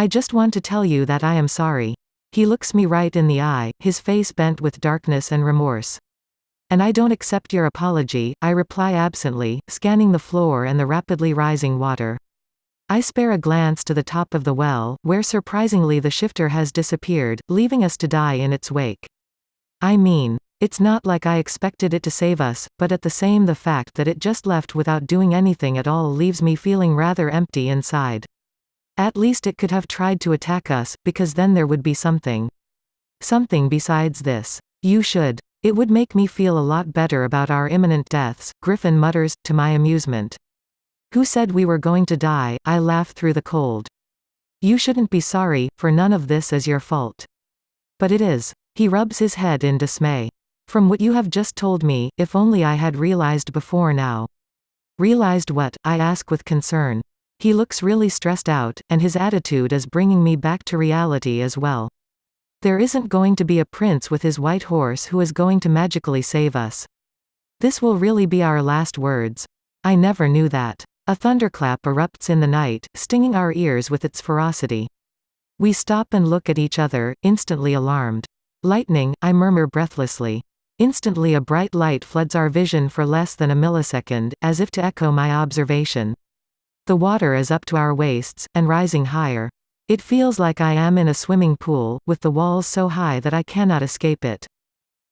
I just want to tell you that I am sorry. He looks me right in the eye, his face bent with darkness and remorse. And I don't accept your apology, I reply absently, scanning the floor and the rapidly rising water. I spare a glance to the top of the well, where surprisingly the shifter has disappeared, leaving us to die in its wake. I mean, it's not like I expected it to save us, but at the same the fact that it just left without doing anything at all leaves me feeling rather empty inside. At least it could have tried to attack us, because then there would be something. Something besides this. You should. It would make me feel a lot better about our imminent deaths, Griffin mutters, to my amusement. Who said we were going to die? I laugh through the cold. You shouldn't be sorry, for none of this is your fault. But it is. He rubs his head in dismay. From what you have just told me, if only I had realized before now. Realized what? I ask with concern. He looks really stressed out, and his attitude is bringing me back to reality as well. There isn't going to be a prince with his white horse who is going to magically save us. This will really be our last words. I never knew that. A thunderclap erupts in the night, stinging our ears with its ferocity. We stop and look at each other, instantly alarmed. Lightning, I murmur breathlessly. Instantly a bright light floods our vision for less than a millisecond, as if to echo my observation. The water is up to our waists, and rising higher. It feels like I am in a swimming pool, with the walls so high that I cannot escape it.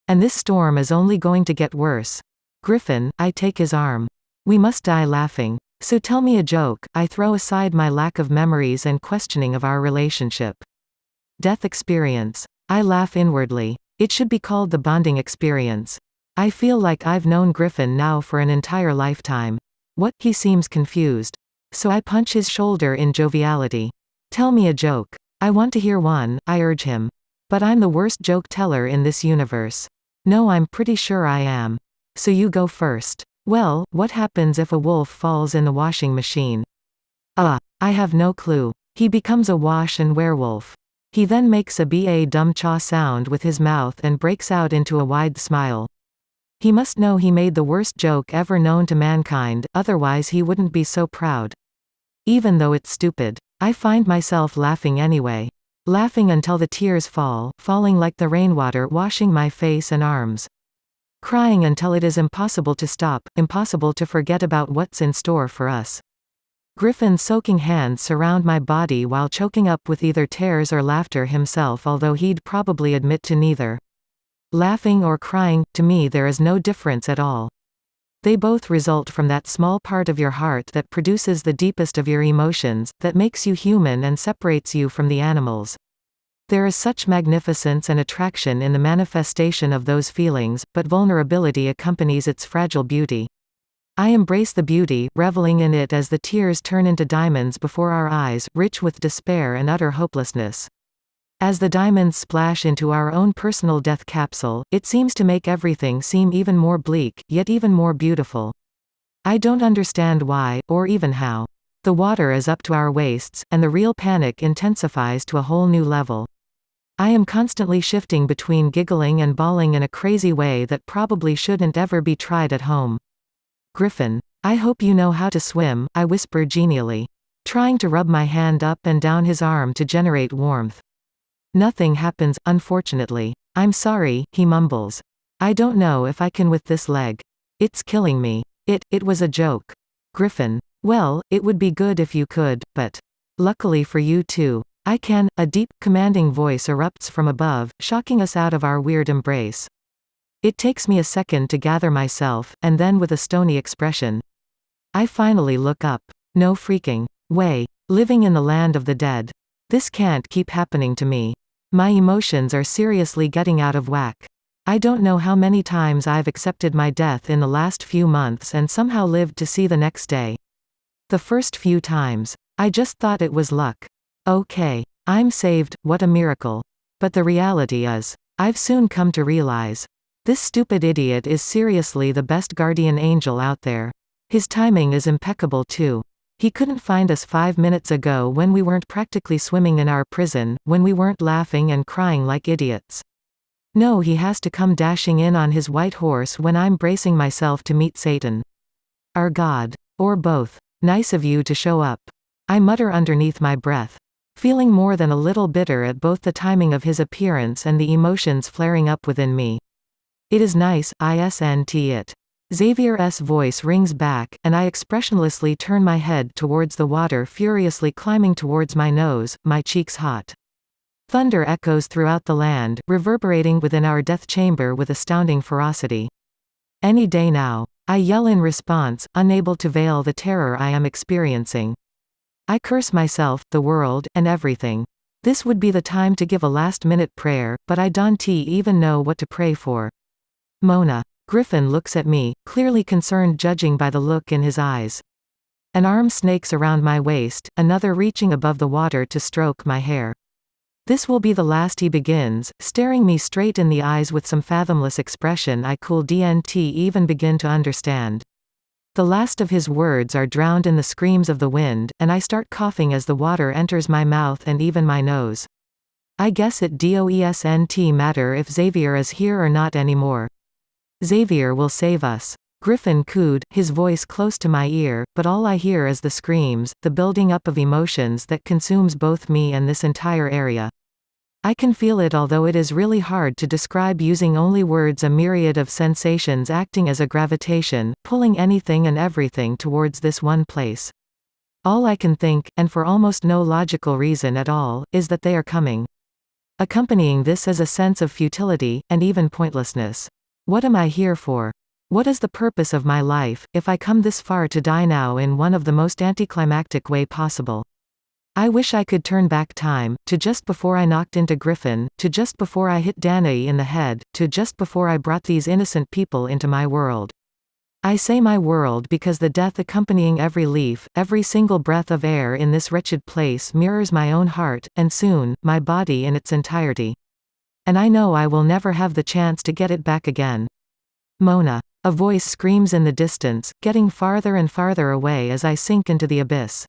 And this storm is only going to get worse. Griffin, I take his arm. We must die laughing. So tell me a joke. I throw aside my lack of memories and questioning of our relationship. Death experience. I laugh inwardly. It should be called the bonding experience. I feel like I've known Griffin now for an entire lifetime. What? He seems confused. So I punch his shoulder in joviality. Tell me a joke. I want to hear one, I urge him. But I'm the worst joke teller in this universe. No, I'm pretty sure I am. So you go first. Well, what happens if a wolf falls in the washing machine? I have no clue. He becomes a wash and werewolf. He then makes a dumb cha sound with his mouth and breaks out into a wide smile. He must know he made the worst joke ever known to mankind, otherwise he wouldn't be so proud. Even though it's stupid. I find myself laughing anyway. Laughing until the tears fall, falling like the rainwater washing my face and arms. Crying until it is impossible to stop, impossible to forget about what's in store for us. Griffin's soaking hands surround my body while choking up with either tears or laughter himself, although he'd probably admit to neither. Laughing or crying, to me there is no difference at all. They both result from that small part of your heart that produces the deepest of your emotions, that makes you human and separates you from the animals. There is such magnificence and attraction in the manifestation of those feelings, but vulnerability accompanies its fragile beauty. I embrace the beauty, reveling in it as the tears turn into diamonds before our eyes, rich with despair and utter hopelessness. As the diamonds splash into our own personal death capsule, it seems to make everything seem even more bleak, yet even more beautiful. I don't understand why, or even how. The water is up to our waists, and the real panic intensifies to a whole new level. I am constantly shifting between giggling and bawling in a crazy way that probably shouldn't ever be tried at home. Griffin. I hope you know how to swim, I whisper genially. Trying to rub my hand up and down his arm to generate warmth. Nothing happens, unfortunately. I'm sorry, he mumbles. I don't know if I can with this leg. It's killing me. It was a joke. Griffin. Well, it would be good if you could, but. Luckily for you too. I can. A deep, commanding voice erupts from above, shocking us out of our weird embrace. It takes me a second to gather myself, and then with a stony expression. I finally look up. No freaking way. Living in the land of the dead. This can't keep happening to me. My emotions are seriously getting out of whack. I don't know how many times I've accepted my death in the last few months and somehow lived to see the next day. The first few times. I just thought it was luck. Okay. I'm saved, what a miracle. But the reality is, I've soon come to realize. This stupid idiot is seriously the best guardian angel out there. His timing is impeccable too. He couldn't find us 5 minutes ago when we weren't practically swimming in our prison, when we weren't laughing and crying like idiots. No, he has to come dashing in on his white horse when I'm bracing myself to meet Satan. Our God. Or both. Nice of you to show up. I mutter underneath my breath. feeling more than a little bitter at both the timing of his appearance and the emotions flaring up within me. It is nice, isn't it? Xavier's voice rings back, and I expressionlessly turn my head towards the water furiously climbing towards my nose, my cheeks hot. Thunder echoes throughout the land, reverberating within our death chamber with astounding ferocity. Any day now. I yell in response, unable to veil the terror I am experiencing. I curse myself, the world, and everything. This would be the time to give a last-minute prayer, but I don't even know what to pray for. Mona. Griffin looks at me, clearly concerned judging by the look in his eyes. An arm snakes around my waist, another reaching above the water to stroke my hair. This will be the last, he begins, staring me straight in the eyes with some fathomless expression I couldn't even begin to understand. The last of his words are drowned in the screams of the wind, and I start coughing as the water enters my mouth and even my nose. I guess it doesn't matter if Xavier is here or not anymore. Xavier will save us. Griffin cooed, his voice close to my ear, but all I hear is the screams, the building up of emotions that consumes both me and this entire area. I can feel it, although it is really hard to describe using only words. A myriad of sensations acting as a gravitation, pulling anything and everything towards this one place. All I can think, and for almost no logical reason at all, is that they are coming. Accompanying this is a sense of futility, and even pointlessness. What am I here for? What is the purpose of my life, if I come this far to die now in one of the most anticlimactic way possible? I wish I could turn back time, to just before I knocked into Griffin, to just before I hit Danae in the head, to just before I brought these innocent people into my world. I say my world because the death accompanying every leaf, every single breath of air in this wretched place mirrors my own heart, and soon, my body in its entirety. And I know I will never have the chance to get it back again. Mona. A voice screams in the distance, getting farther and farther away as I sink into the abyss.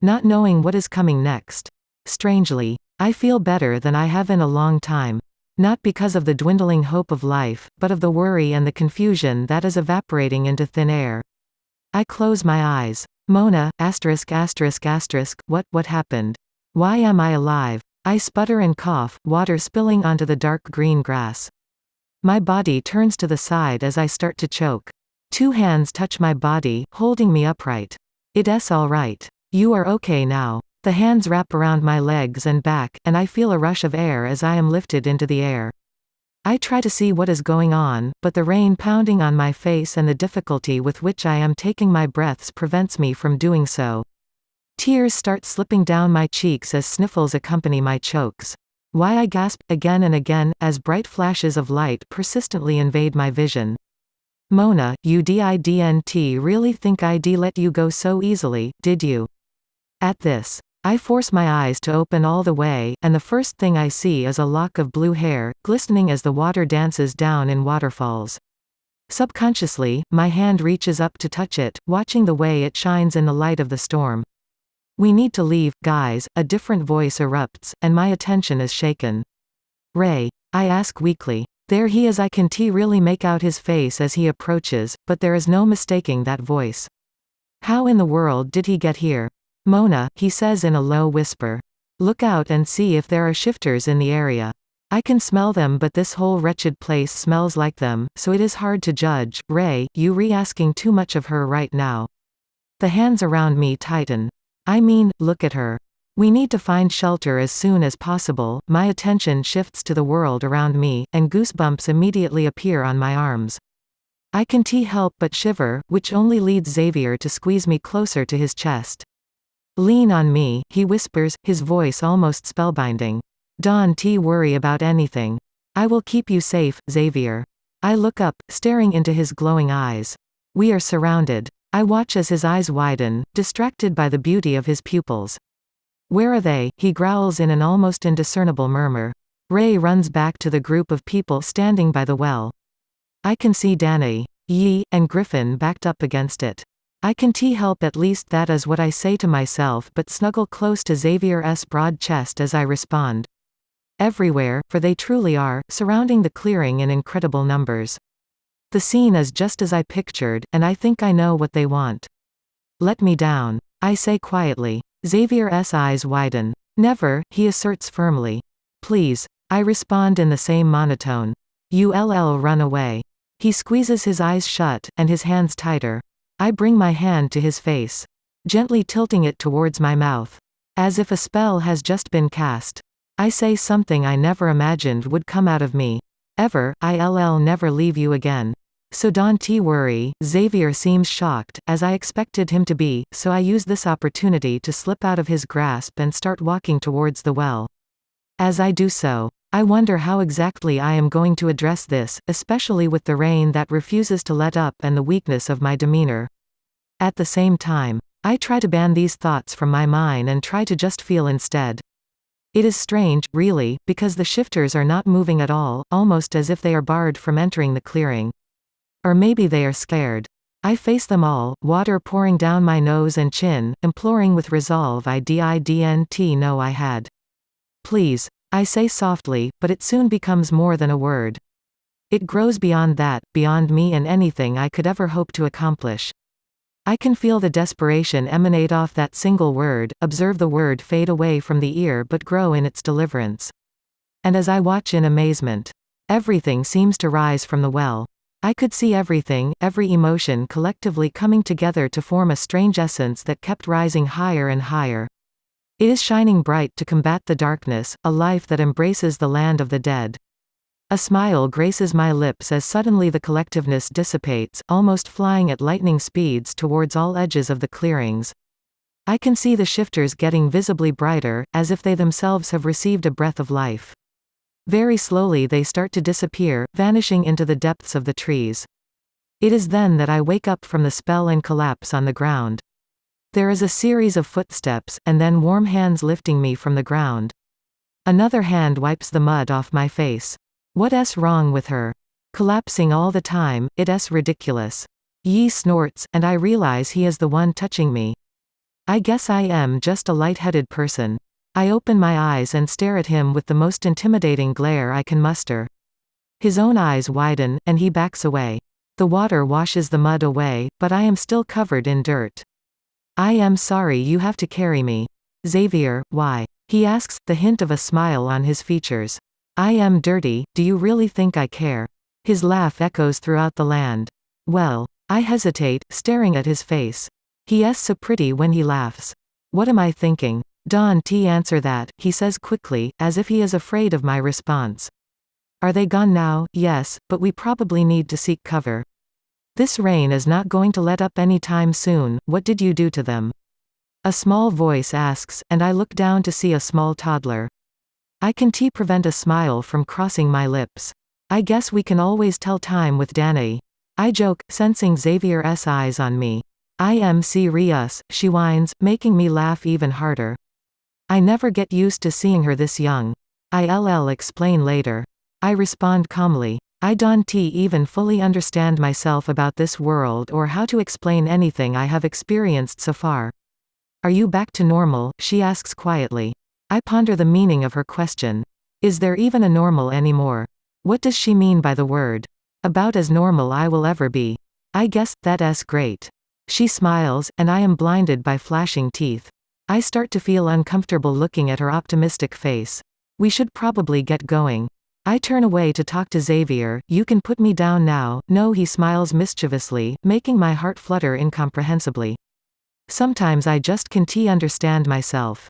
Not knowing what is coming next. Strangely, I feel better than I have in a long time. Not because of the dwindling hope of life, but of the worry and the confusion that is evaporating into thin air. I close my eyes. Mona, what happened? Why am I alive? I sputter and cough, water spilling onto the dark green grass. My body turns to the side as I start to choke. Two hands touch my body, holding me upright. It's all right. You are okay now. The hands wrap around my legs and back, and I feel a rush of air as I am lifted into the air. I try to see what is going on, but the rain pounding on my face and the difficulty with which I am taking my breaths prevents me from doing so. Tears start slipping down my cheeks as sniffles accompany my chokes. Why I gasp, again and again, as bright flashes of light persistently invade my vision. Mona, you didn't really think I'd let you go so easily, did you? At this, I force my eyes to open all the way, and the first thing I see is a lock of blue hair, glistening as the water dances down in waterfalls. Subconsciously, my hand reaches up to touch it, watching the way it shines in the light of the storm. We need to leave, guys, a different voice erupts, and my attention is shaken. Ray, I ask weakly. There he is. I can really make out his face as he approaches, but there is no mistaking that voice. How in the world did he get here? Mona, he says in a low whisper. Look out and see if there are shifters in the area. I can smell them, but this whole wretched place smells like them, so it is hard to judge. Ray, you asking too much of her right now. The hands around me tighten. I mean, look at her. We need to find shelter as soon as possible. My attention shifts to the world around me, and goosebumps immediately appear on my arms. I can't help but shiver, which only leads Xavier to squeeze me closer to his chest. Lean on me, he whispers, his voice almost spellbinding. Don't worry about anything. I will keep you safe, Xavier. I look up, staring into his glowing eyes. We are surrounded. I watch as his eyes widen, distracted by the beauty of his pupils. Where are they? He growls in an almost indiscernible murmur. Ray runs back to the group of people standing by the well. I can see Danae, Yi, and Griffin backed up against it. I can't help, at least that is what I say to myself, but snuggle close to Xavier's broad chest as I respond. Everywhere, for they truly are, surrounding the clearing in incredible numbers. The scene is just as I pictured, and I think I know what they want. Let me down. I say quietly. Xavier's eyes widen. Never, he asserts firmly. Please. I respond in the same monotone. You'll run away. He squeezes his eyes shut, and his hands tighter. I bring my hand to his face, gently tilting it towards my mouth. As if a spell has just been cast. I say something I never imagined would come out of me. Ever, I'll never leave you again. So don't worry. Xavier seems shocked, as I expected him to be, so I use this opportunity to slip out of his grasp and start walking towards the well. As I do so, I wonder how exactly I am going to address this, especially with the rain that refuses to let up and the weakness of my demeanor. At the same time, I try to ban these thoughts from my mind and try to just feel instead. It is strange, really, because the shifters are not moving at all, almost as if they are barred from entering the clearing. Or maybe they are scared. I face them all, water pouring down my nose and chin, imploring with resolve I didn't know I had. Please. I say softly, but it soon becomes more than a word. It grows beyond that, beyond me and anything I could ever hope to accomplish. I can feel the desperation emanate off that single word, observe the word fade away from the ear but grow in its deliverance. And as I watch in amazement, everything seems to rise from the well. I could see everything, every emotion collectively coming together to form a strange essence that kept rising higher and higher. It is shining bright to combat the darkness, a life that embraces the land of the dead. A smile graces my lips as suddenly the collectiveness dissipates, almost flying at lightning speeds towards all edges of the clearings. I can see the shifters getting visibly brighter, as if they themselves have received a breath of life. Very slowly they start to disappear, vanishing into the depths of the trees. It is then that I wake up from the spell and collapse on the ground. There is a series of footsteps, and then warm hands lifting me from the ground. Another hand wipes the mud off my face. What's wrong with her? Collapsing all the time, it's ridiculous. Yi snorts, and I realize he is the one touching me. I guess I am just a light-headed person. I open my eyes and stare at him with the most intimidating glare I can muster. His own eyes widen, and he backs away. The water washes the mud away, but I am still covered in dirt. I am sorry you have to carry me. Xavier, why? He asks, the hint of a smile on his features. I am dirty, do you really think I care? His laugh echoes throughout the land. Well, I hesitate, staring at his face. He's so pretty when he laughs. What am I thinking? Don't answer that, he says quickly, as if he is afraid of my response. Are they gone now? Yes, but we probably need to seek cover. This rain is not going to let up any time soon. What did you do to them? A small voice asks, and I look down to see a small toddler. I can't prevent a smile from crossing my lips. I guess we can always tell time with Danae. I joke, sensing Xavier's eyes on me. I am serious, she whines, making me laugh even harder. I never get used to seeing her this young. I'll explain later. I respond calmly. I don't even fully understand myself about this world or how to explain anything I have experienced so far. Are you back to normal? She asks quietly. I ponder the meaning of her question. Is there even a normal anymore? What does she mean by the word? About as normal I will ever be. I guess that's great. She smiles, and I am blinded by flashing teeth. I start to feel uncomfortable looking at her optimistic face. We should probably get going. I turn away to talk to Xavier. You can put me down now. No, he smiles mischievously, making my heart flutter incomprehensibly. Sometimes I just can't understand myself.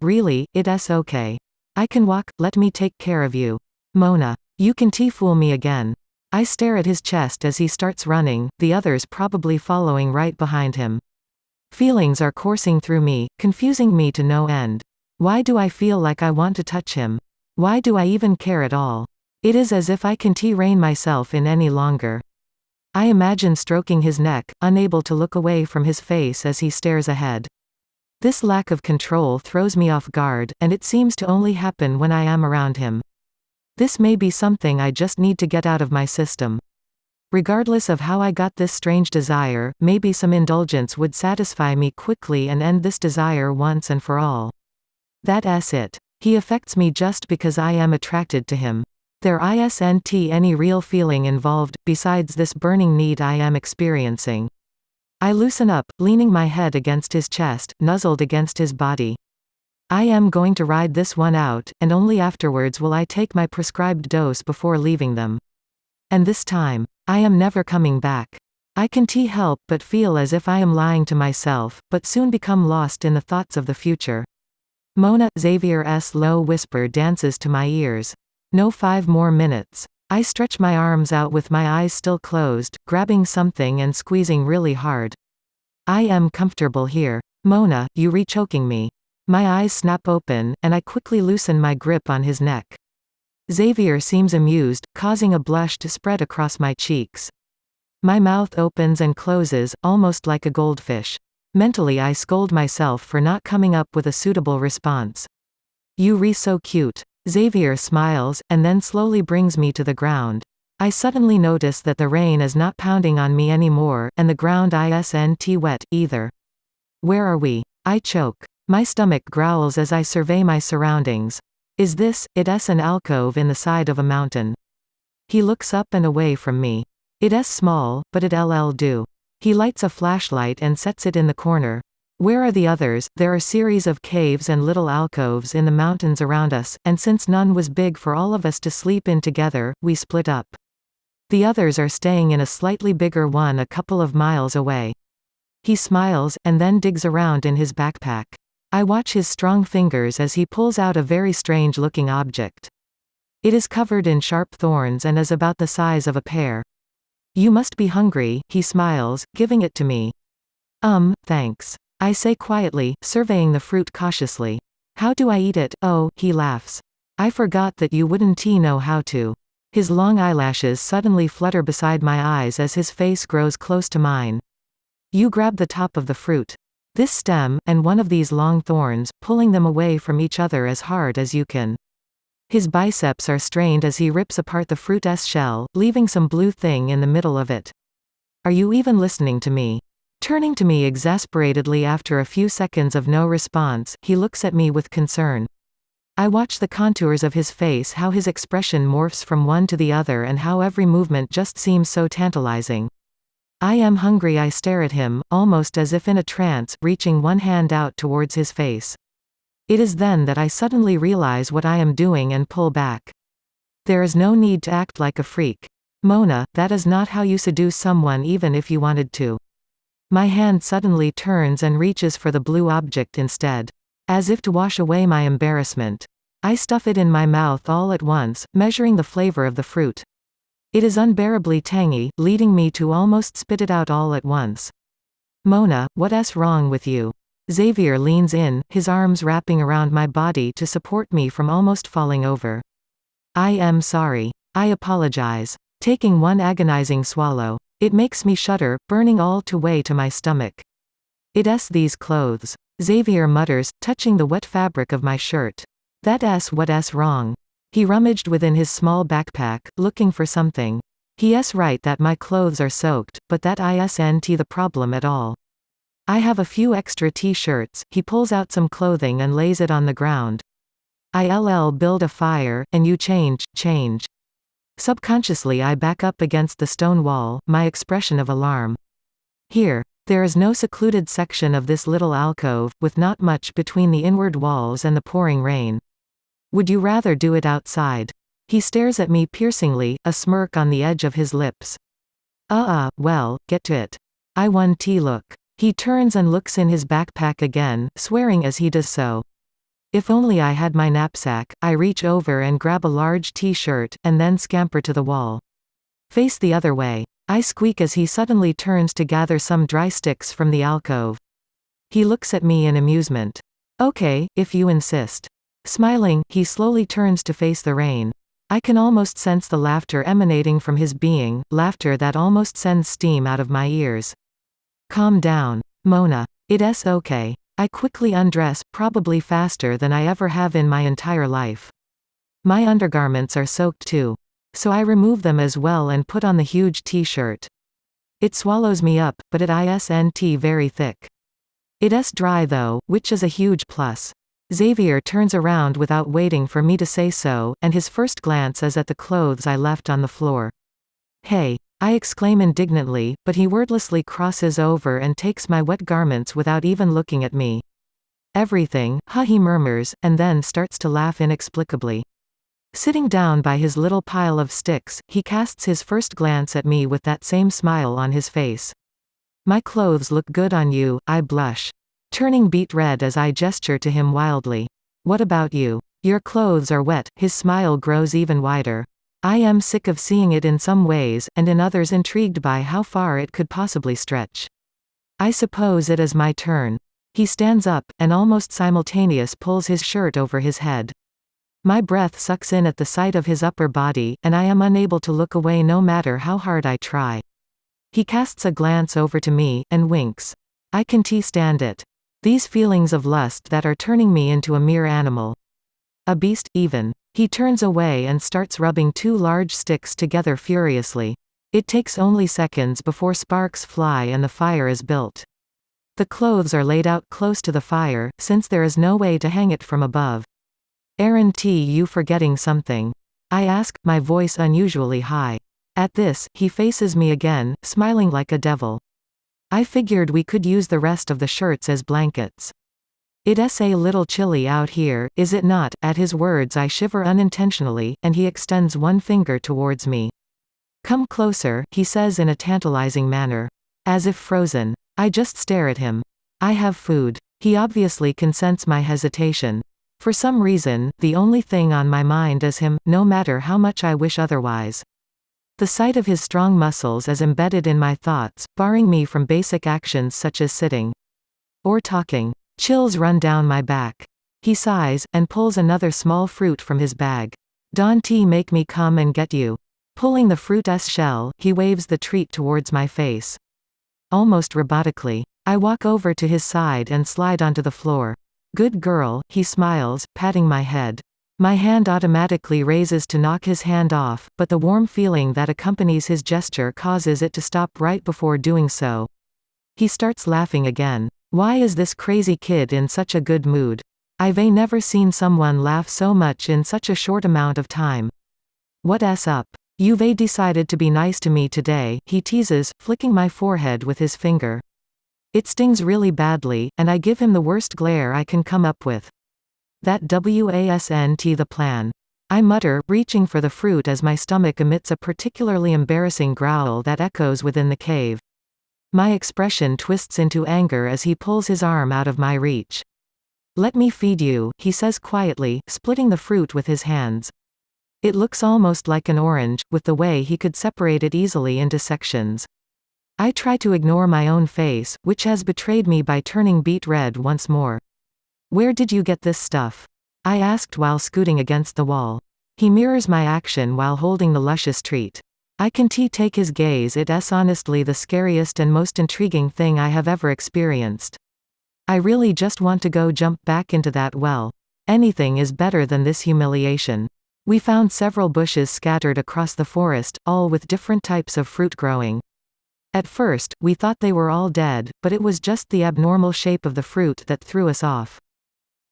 Really, it's okay. I can walk, let me take care of you. Mona. You can't fool me again. I stare at his chest as he starts running, the others probably following right behind him. Feelings are coursing through me, confusing me to no end. Why do I feel like I want to touch him? Why do I even care at all? It is as if I can't rein myself in any longer. I imagine stroking his neck, unable to look away from his face as he stares ahead. This lack of control throws me off guard, and it seems to only happen when I am around him. This may be something I just need to get out of my system. Regardless of how I got this strange desire, maybe some indulgence would satisfy me quickly and end this desire once and for all. That's it. He affects me just because I am attracted to him. There isn't any real feeling involved, besides this burning need I am experiencing. I loosen up, leaning my head against his chest, nuzzled against his body. I am going to ride this one out, and only afterwards will I take my prescribed dose before leaving them. And this time, I am never coming back. I can't help but feel as if I am lying to myself, but soon become lost in the thoughts of the future. Mona, Xavier's low whisper dances to my ears. No 5 more minutes. I stretch my arms out with my eyes still closed, grabbing something and squeezing really hard. I am comfortable here. Mona, you re-choking me. My eyes snap open, and I quickly loosen my grip on his neck. Xavier seems amused, causing a blush to spread across my cheeks. My mouth opens and closes, almost like a goldfish. Mentally I scold myself for not coming up with a suitable response. You re so cute. Xavier smiles, and then slowly brings me to the ground. I suddenly notice that the rain is not pounding on me anymore, and the ground isn't wet, either. Where are we? I choke. My stomach growls as I survey my surroundings. Is this, it's an alcove in the side of a mountain. He looks up and away from me. It's small, but it'll do. He lights a flashlight and sets it in the corner. Where are the others? There are series of caves and little alcoves in the mountains around us, and since none was big for all of us to sleep in together, we split up. The others are staying in a slightly bigger one a couple of miles away. He smiles, and then digs around in his backpack. I watch his strong fingers as he pulls out a very strange-looking object. It is covered in sharp thorns and is about the size of a pear. You must be hungry, he smiles, giving it to me. Thanks. I say quietly, surveying the fruit cautiously. How do I eat it? Oh, he laughs. I forgot that you wouldn't know how to. His long eyelashes suddenly flutter beside my eyes as his face grows close to mine. You grab the top of the fruit. This stem, and one of these long thorns, pulling them away from each other as hard as you can. His biceps are strained as he rips apart the fruit's shell, leaving some blue thing in the middle of it. Are you even listening to me? Turning to me exasperatedly after a few seconds of no response, he looks at me with concern. I watch the contours of his face, how his expression morphs from one to the other and how every movement just seems so tantalizing. I am hungry. I stare at him, almost as if in a trance, reaching one hand out towards his face. It is then that I suddenly realize what I am doing and pull back. There is no need to act like a freak. Mona, that is not how you seduce someone even if you wanted to. My hand suddenly turns and reaches for the blue object instead. As if to wash away my embarrassment. I stuff it in my mouth all at once, measuring the flavor of the fruit. It is unbearably tangy, leading me to almost spit it out all at once. Mona, what's wrong with you? Xavier leans in, his arms wrapping around my body to support me from almost falling over. I am sorry. I apologize. Taking one agonizing swallow. It makes me shudder, burning all the way to my stomach. It's these clothes. Xavier mutters, touching the wet fabric of my shirt. That's what's wrong. He rummaged within his small backpack, looking for something. He's right that my clothes are soaked, but that isn't the problem at all. I have a few extra t-shirts. He pulls out some clothing and lays it on the ground. I'll build a fire, and you change. Subconsciously I back up against the stone wall, my expression of alarm. Here. There is no secluded section of this little alcove, with not much between the inward walls and the pouring rain. Would you rather do it outside? He stares at me piercingly, a smirk on the edge of his lips. Well, get to it. I one look. He turns and looks in his backpack again, swearing as he does so. If only I had my knapsack. I reach over and grab a large t-shirt, and then scamper to the wall. Face the other way. I squeak as he suddenly turns to gather some dry sticks from the alcove. He looks at me in amusement. Okay, if you insist. Smiling, he slowly turns to face the rain. I can almost sense the laughter emanating from his being, laughter that almost sends steam out of my ears. Calm down. Mona. It's okay. I quickly undress, probably faster than I ever have in my entire life. My undergarments are soaked too. So I remove them as well and put on the huge t-shirt. It swallows me up, but it isn't very thick. It's dry though, which is a huge plus. Xavier turns around without waiting for me to say so, and his first glance is at the clothes I left on the floor. Hey! I exclaim indignantly, but he wordlessly crosses over and takes my wet garments without even looking at me. Everything, huh, he murmurs, and then starts to laugh inexplicably. Sitting down by his little pile of sticks, he casts his first glance at me with that same smile on his face. My clothes look good on you, I blush. Turning beet red as I gesture to him wildly. What about you? Your clothes are wet, his smile grows even wider. I am sick of seeing it in some ways, and in others intrigued by how far it could possibly stretch. I suppose it is my turn. He stands up, and almost simultaneous pulls his shirt over his head. My breath sucks in at the sight of his upper body, and I am unable to look away no matter how hard I try. He casts a glance over to me, and winks. I can't stand it. These feelings of lust that are turning me into a mere animal. A beast, even. He turns away and starts rubbing two large sticks together furiously. It takes only seconds before sparks fly and the fire is built. The clothes are laid out close to the fire, since there is no way to hang it from above. Aren't you forgetting something? I ask, my voice unusually high. At this, he faces me again, smiling like a devil. I figured we could use the rest of the shirts as blankets. It's a little chilly out here, is it not? At his words I shiver unintentionally, and he extends one finger towards me. Come closer, he says in a tantalizing manner. As if frozen. I just stare at him. I have food. He obviously can sense my hesitation. For some reason, the only thing on my mind is him, no matter how much I wish otherwise. The sight of his strong muscles is embedded in my thoughts, barring me from basic actions such as sitting. Or talking. Chills run down my back. He sighs, and pulls another small fruit from his bag. Don't make me come and get you. Pulling the fruit's shell, he waves the treat towards my face. Almost robotically. I walk over to his side and slide onto the floor. Good girl, he smiles, patting my head. My hand automatically raises to knock his hand off, but the warm feeling that accompanies his gesture causes it to stop right before doing so. He starts laughing again. Why is this crazy kid in such a good mood? I've never seen someone laugh so much in such a short amount of time. What's up? You've decided to be nice to me today, he teases, flicking my forehead with his finger. It stings really badly, and I give him the worst glare I can come up with. That wasn't the plan. I mutter, reaching for the fruit as my stomach emits a particularly embarrassing growl that echoes within the cave. My expression twists into anger as he pulls his arm out of my reach. Let me feed you, he says quietly, splitting the fruit with his hands. It looks almost like an orange, with the way he could separate it easily into sections. I try to ignore my own face, which has betrayed me by turning beet red once more. Where did you get this stuff? I asked while scooting against the wall. He mirrors my action while holding the luscious treat. I can take his gaze. It's honestly the scariest and most intriguing thing I have ever experienced. I really just want to go jump back into that well. Anything is better than this humiliation. We found several bushes scattered across the forest, all with different types of fruit growing. At first, we thought they were all dead, but it was just the abnormal shape of the fruit that threw us off.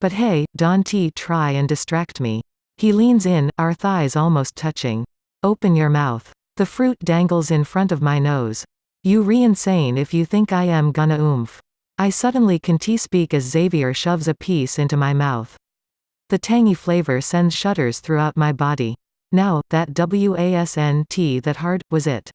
But hey, don't try and distract me. He leans in, our thighs almost touching. Open your mouth. The fruit dangles in front of my nose. You insane if you think I am gonna oomph. I suddenly can't speak as Xavier shoves a piece into my mouth. The tangy flavor sends shudders throughout my body. Now, that wasn't that hard, was it?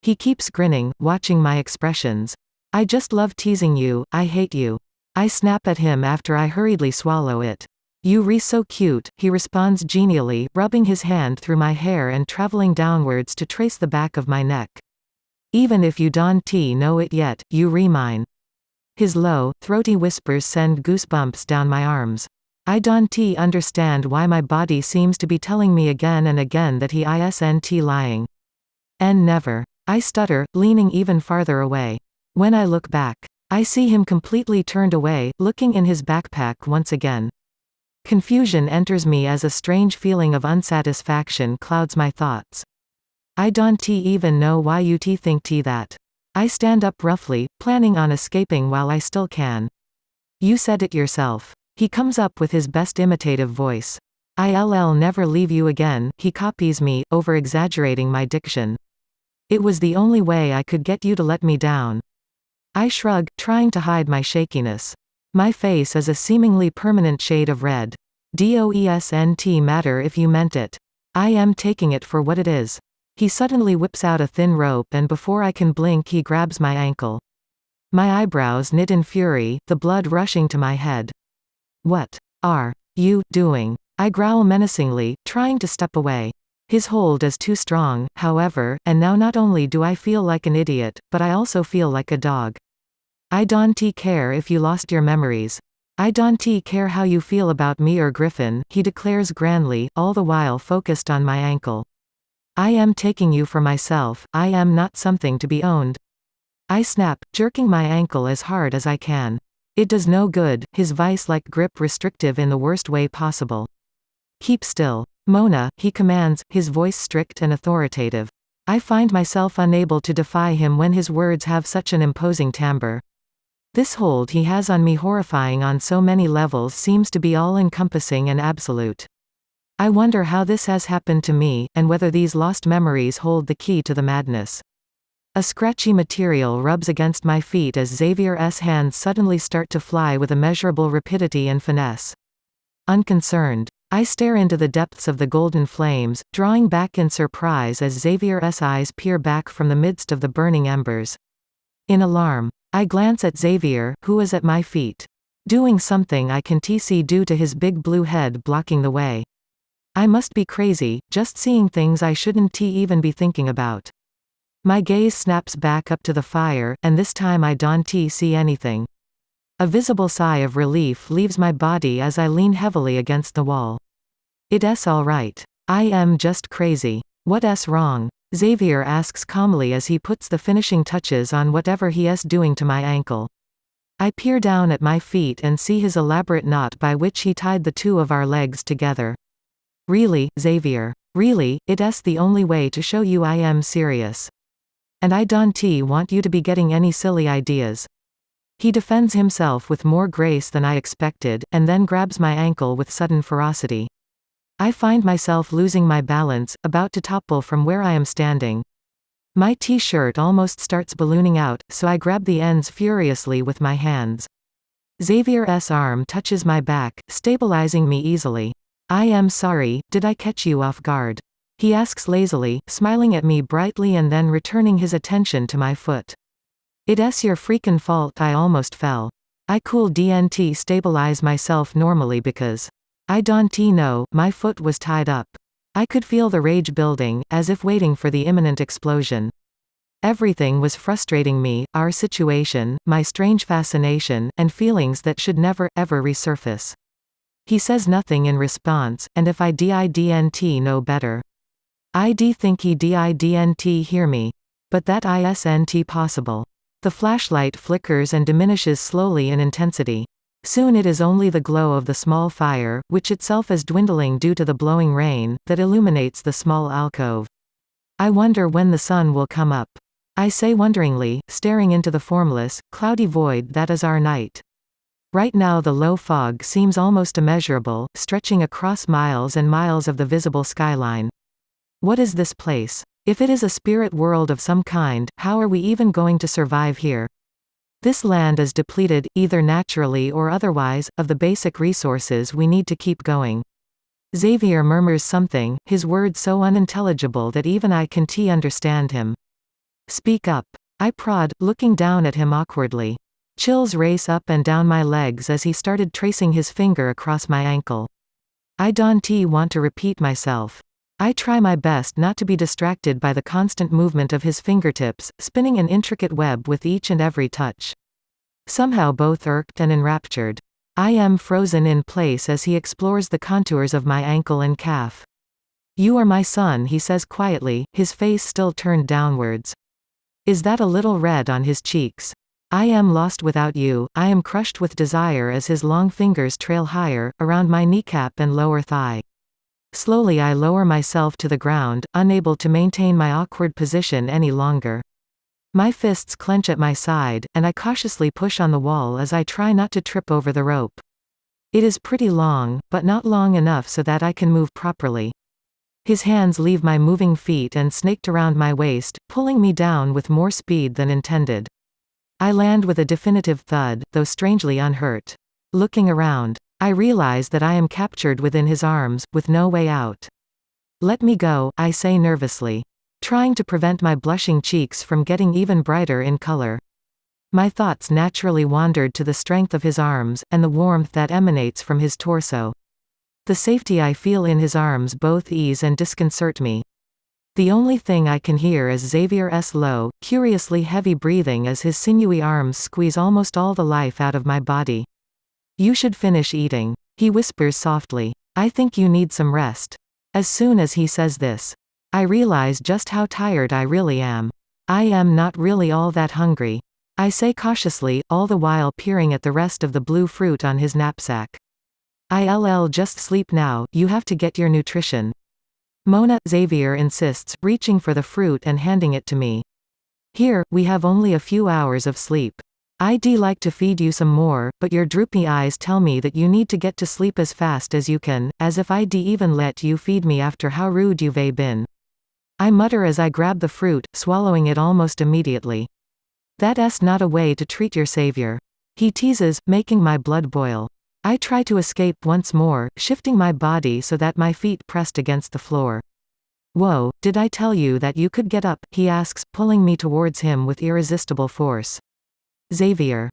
He keeps grinning, watching my expressions. I just love teasing you, I hate you. I snap at him after I hurriedly swallow it. You're so cute, he responds genially, rubbing his hand through my hair and traveling downwards to trace the back of my neck. Even if you don't know it yet, you're mine. His low, throaty whispers send goosebumps down my arms. I don't understand why my body seems to be telling me again and again that he isn't lying. And never. I stutter, leaning even farther away. When I look back, I see him completely turned away, looking in his backpack once again. Confusion enters me as a strange feeling of unsatisfaction clouds my thoughts. I don't even know why you think that. I stand up roughly, planning on escaping while I still can. You said it yourself. He comes up with his best imitative voice. I'll never leave you again, he copies me, over-exaggerating my diction. It was the only way I could get you to let me down. I shrug, trying to hide my shakiness. My face is a seemingly permanent shade of red. Doesn't matter if you meant it. I am taking it for what it is. He suddenly whips out a thin rope and before I can blink he grabs my ankle. My eyebrows knit in fury, the blood rushing to my head. What are you doing? I growl menacingly, trying to step away. His hold is too strong, however, and now not only do I feel like an idiot, but I also feel like a dog. I don't care if you lost your memories. I don't care how you feel about me or Griffin, he declares grandly, all the while focused on my ankle. I am taking you for myself, I am not something to be owned. I snap, jerking my ankle as hard as I can. It does no good, his vice-like grip restrictive in the worst way possible. Keep still. Mona, he commands, his voice strict and authoritative. I find myself unable to defy him when his words have such an imposing timbre. This hold he has on me, horrifying on so many levels, seems to be all-encompassing and absolute. I wonder how this has happened to me, and whether these lost memories hold the key to the madness. A scratchy material rubs against my feet as Xavier's hands suddenly start to fly with immeasurable rapidity and finesse. Unconcerned, I stare into the depths of the golden flames, drawing back in surprise as Xavier's eyes peer back from the midst of the burning embers. In alarm, I glance at Xavier, who is at my feet. Doing something I can't see due to his big blue head blocking the way. I must be crazy, just seeing things I shouldn't even be thinking about. My gaze snaps back up to the fire, and this time I don't see anything. A visible sigh of relief leaves my body as I lean heavily against the wall. It's all right. I am just crazy. What's wrong? Xavier asks calmly as he puts the finishing touches on whatever he is doing to my ankle. I peer down at my feet and see his elaborate knot by which he tied the two of our legs together. Really, Xavier? Really, it's the only way to show you I am serious. And I don't want you to be getting any silly ideas. He defends himself with more grace than I expected, and then grabs my ankle with sudden ferocity. I find myself losing my balance, about to topple from where I am standing. My t-shirt almost starts ballooning out, so I grab the ends furiously with my hands. Xavier's arm touches my back, stabilizing me easily. I am sorry, did I catch you off guard? He asks lazily, smiling at me brightly and then returning his attention to my foot. It's your freaking fault I almost fell. I couldn't stabilize myself normally because I don't know, my foot was tied up. I could feel the rage building, as if waiting for the imminent explosion. Everything was frustrating me, our situation, my strange fascination, and feelings that should never, ever resurface. He says nothing in response, and if I didn't know better. I'd think he didn't hear me. But that isn't possible. The flashlight flickers and diminishes slowly in intensity. Soon it is only the glow of the small fire, which itself is dwindling due to the blowing rain, that illuminates the small alcove. I wonder when the sun will come up. I say wonderingly, staring into the formless, cloudy void that is our night. Right now the low fog seems almost immeasurable, stretching across miles and miles of the visible skyline. What is this place? If it is a spirit world of some kind, how are we even going to survive here? This land is depleted, either naturally or otherwise, of the basic resources we need to keep going. Xavier murmurs something, his words so unintelligible that even I can't understand him. Speak up. I prod, looking down at him awkwardly. Chills race up and down my legs as he started tracing his finger across my ankle. I don't want to repeat myself. I try my best not to be distracted by the constant movement of his fingertips, spinning an intricate web with each and every touch. Somehow both irked and enraptured. I am frozen in place as he explores the contours of my ankle and calf. You are my son, he says quietly, his face still turned downwards. Is that a little red on his cheeks? I am lost without you, I am crushed with desire as his long fingers trail higher, around my kneecap and lower thigh. Slowly I lower myself to the ground, unable to maintain my awkward position any longer. My fists clench at my side, and I cautiously push on the wall as I try not to trip over the rope. It is pretty long, but not long enough so that I can move properly. His hands leave my moving feet and snaked around my waist, pulling me down with more speed than intended. I land with a definitive thud, though strangely unhurt. Looking around, I realize that I am captured within his arms, with no way out. Let me go, I say nervously, trying to prevent my blushing cheeks from getting even brighter in color. My thoughts naturally wandered to the strength of his arms, and the warmth that emanates from his torso. The safety I feel in his arms both ease and disconcert me. The only thing I can hear is Xavier's low, curiously heavy breathing as his sinewy arms squeeze almost all the life out of my body. You should finish eating, he whispers softly. I think you need some rest. As soon as he says this, I realize just how tired I really am. I am not really all that hungry, I say cautiously, all the while peering at the rest of the blue fruit on his knapsack. I'll just sleep now, you have to get your nutrition. Mona, Xavier insists, reaching for the fruit and handing it to me. Here, we have only a few hours of sleep. I'd like to feed you some more, but your droopy eyes tell me that you need to get to sleep as fast as you can, as if I'd even let you feed me after how rude you've been. I mutter as I grab the fruit, swallowing it almost immediately. That's not a way to treat your savior, he teases, making my blood boil. I try to escape once more, shifting my body so that my feet pressed against the floor. Whoa, did I tell you that you could get up, he asks, pulling me towards him with irresistible force. Xavier,